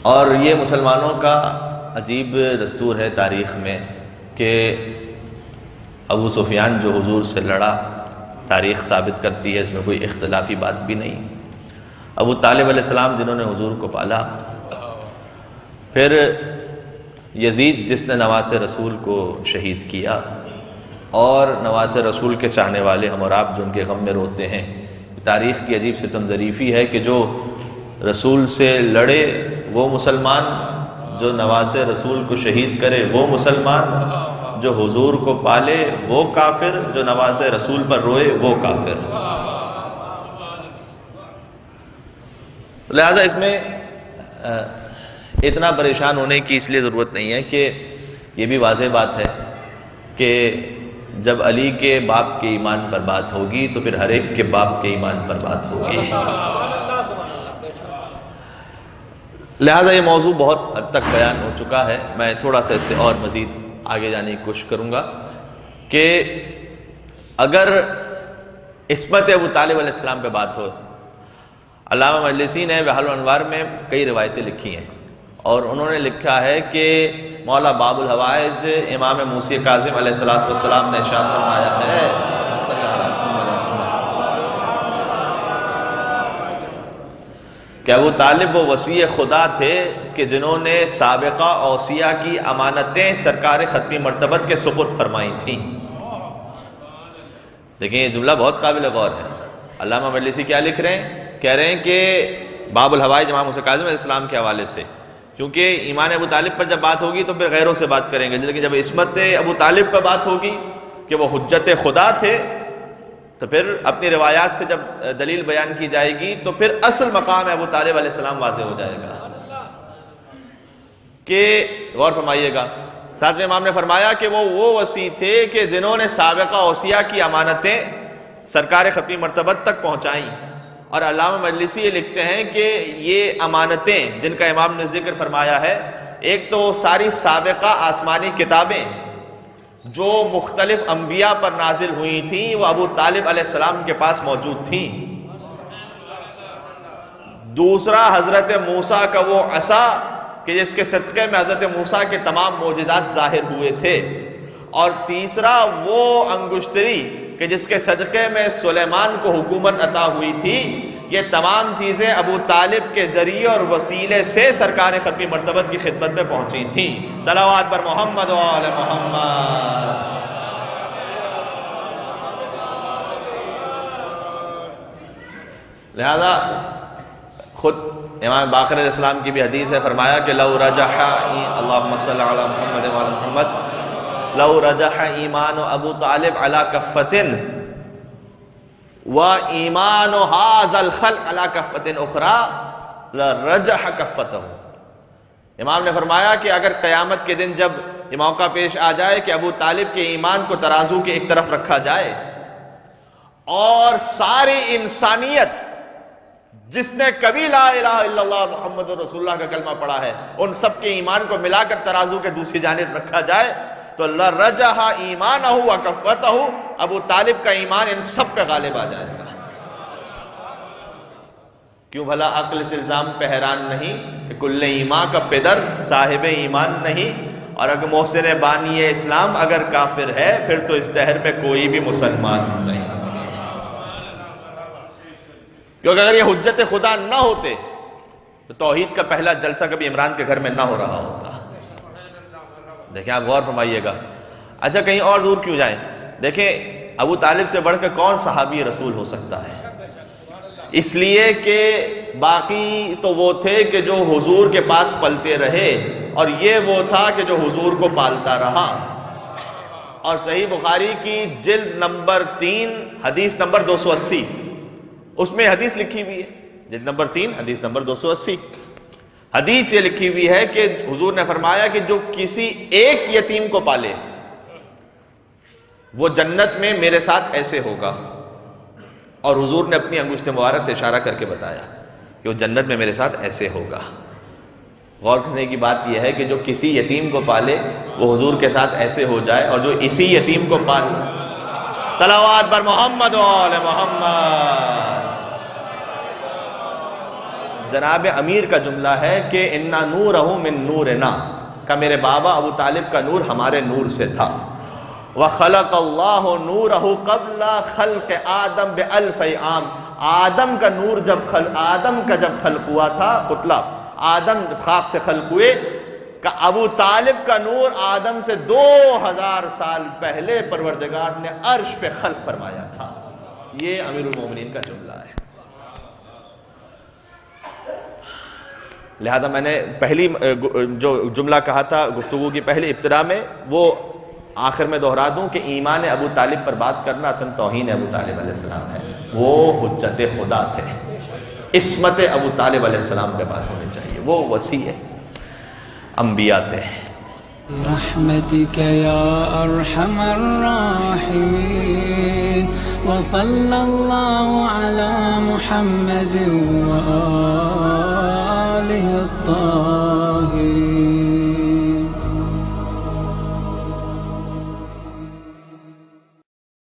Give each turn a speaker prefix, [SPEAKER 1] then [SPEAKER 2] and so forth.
[SPEAKER 1] اور یہ مسلمانوں کا عجیب دستور ہے تاریخ میں کہ ابو سفیان جو حضور سے لڑا، تاریخ ثابت کرتی ہے، اس میں کوئی اختلافی بات بھی نہیں۔ ابو طالب علیہ السلام جنہوں نے حضور کو پالا، پھر یزید جس نے نواز رسول کو شہید کیا، اور نواز رسول کے چاہنے والے ہم اور آپ جو ان کے غم میں روتے ہیں۔ تاریخ کی عجیب ستم ظریفی ہے کہ جو رسول سے لڑے وہ مسلمان، جو نواز رسول کو شہید کرے وہ مسلمان، جو حضور کو پالے وہ کافر، جو نواز رسول پر روئے وہ کافر۔ لہذا اس میں اتنا پریشان ہونے کی اس لیے ضرورت نہیں ہے کہ یہ بھی واضح بات ہے کہ جب علی کے باپ کے ایمان پر بات ہوگی تو پھر ہر ایک کے باپ کے ایمان پر بات ہوگی۔ لہذا یہ موضوع بہت حد تک بیان ہو چکا ہے، میں تھوڑا سا اس سے اور مزید آگے جانے کی کوشش کروں گا کہ اگر عصمت ابو طالب علیہ السلام پہ بات ہو، علامہ مجلسی نے بحار الانوار میں کئی روایتیں لکھی ہیں، اور انہوں نے لکھا ہے کہ مولا باب الحوائج امام موسی کاظم علیہ السلام نے ارشاد فرمایا ہے کہ ابو طالب وہ وصی خدا تھے کہ جنہوں نے سابقہ اوصیاء کی امانتیں سرکار ختمی مرتبت کے سپرد فرمائی تھیں۔ لیکن یہ جملہ بہت قابل غور ہے۔ علامہ مجلسی کیا لکھ رہے ہیں؟ کہہ رہے ہیں کہ باب الحوائج امام موسی کاظم علیہ السلام کے حوالے سے، کیونکہ ایمان ابو طالب پر جب بات ہوگی تو پھر غیروں سے بات کریں گے، لیکن جب عصمت ابو طالب پر بات ہوگی کہ وہ حجت خدا تھے تو پھر اپنی روایات سے جب دلیل بیان کی جائے گی تو پھر اصل مقام ابو طالب علیہ السلام واضح ہو جائے گا۔ کہ غور فرمائیے گا، ساتویں امام نے فرمایا کہ وہ وصی تھے کہ جنہوں نے سابقہ اوصیاء کی امانتیں سرکار ختمی مرتبت تک پہنچائیں، اور علامہ مجلسی یہ لکھتے ہیں کہ یہ امانتیں جن کا امام نے ذکر فرمایا ہے، ایک تو ساری سابقہ آسمانی کتابیں جو مختلف انبیاء پر نازل ہوئی تھیں وہ ابو طالب علیہ السلام کے پاس موجود تھیں۔ دوسرا حضرت موسیٰ کا وہ عصا کہ جس کے صدقے میں حضرت موسیٰ کے تمام معجزات ظاہر ہوئے تھے، اور تیسرا وہ انگشتری کہ جس کے صدقے میں سلیمان کو حکومت عطا ہوئی تھی۔ یہ تمام چیزیں ابو طالب کے ذریعے اور وسیلے سے سرکار ختمی مرتبت کی خدمت میں پہنچی تھیں۔ صلوات پر محمد و آل محمد۔ لہذا خود امام باقر علیہ السلام کی بھی حدیث ہے، فرمایا کہ لو رجح اللہم صلی علی محمد و آل محمد لو رجح ایمان ابو طالب علی کفۃ و ایمان ھذا الخلق علی کفۃ اخری لرجح کفتہ۔ امام نے فرمایا کہ اگر قیامت کے دن جب یہ موقع پیش آ جائے کہ ابو طالب کے ایمان کو ترازو کے ایک طرف رکھا جائے اور ساری انسانیت جس نے کبھی لا الہ الا اللہ محمد رسول اللہ کا کلمہ پڑھا ہے ان سب کے ایمان کو ملا کر ترازو کے دوسری جانب رکھا جائے تو لرجح ایمانہ و کفتہ، ابو طالب کا ایمان ان سب پہ غالب آ جائے گا۔ کیوں بھلا عقل سے الزام پہ حیران نہیں کہ کل ایمان کا پدر صاحب ایمان نہیں، اور اگر محسن بانی اسلام اگر کافر ہے پھر تو اس دہر پہ کوئی بھی مسلمان نہیں، کیونکہ اگر یہ حجت خدا نہ ہوتے تو توحید کا پہلا جلسہ کبھی عمران کے گھر میں نہ ہو رہا ہوتا۔ دیکھیں آپ غور فرمائیے گا۔ اچھا کہیں اور دور کیوں جائیں، دیکھیں ابو طالب سے بڑھ کر کون صحابی رسول ہو سکتا ہے؟ اس لیے کہ باقی تو وہ تھے کہ جو حضور کے پاس پلتے رہے، اور یہ وہ تھا کہ جو حضور کو پالتا رہا۔ اور صحیح بخاری کی جلد نمبر 3 حدیث نمبر 280 اس میں حدیث لکھی ہوئی ہے، جلد نمبر 3 حدیث نمبر 280 حدیث یہ لکھی ہوئی ہے کہ حضور نے فرمایا کہ جو کسی ایک یتیم کو پالے وہ جنت میں میرے ساتھ ایسے ہوگا، اور حضور نے اپنی انگشت مبارک سے اشارہ کر کے بتایا کہ وہ جنت میں میرے ساتھ ایسے ہوگا۔ غور کرنے کی بات یہ ہے کہ جو کسی یتیم کو پالے وہ حضور کے ساتھ ایسے ہو جائے، اور جو اسی یتیم کو پالے، صلوات بر محمد و آل محمد۔ جناب امیر کا جملہ ہے کہ انا نورہ من نورنا، کہ میرے بابا ابو طالب کا نور ہمارے نور سے تھا۔ وَخَلَقَ اللَّهُ نُورَهُ قَبْلَ خَلْقِ آدم بِأَلْفِ عام، آدم کا نور جب خلق ہوا تھا، پتلا آدم جب خاک سے خلق ہوئے، کہ ابو طالب کا نور آدم سے 2000 سال پہلے پروردگار نے عرش پہ خلق فرمایا تھا۔ یہ امیر المومنین کا جملہ ہے۔ لہذا میں نے پہلی جو جملہ کہا تھا گفتگو کی پہلی ابتدا میں، وہ آخر میں دہرا دوں کہ ایمان ابو طالب پر بات کرنا اصل توہین ابو طالب علیہ السلام ہے۔ وہ حجت خدا تھے، عصمت ابو طالب علیہ السلام پہ بات ہونی چاہیے، وہ وسیع انبیاء تھے۔
[SPEAKER 2] برحمتك يا أرحم الراحمين وصلى الله على محمد وآله الطاهرين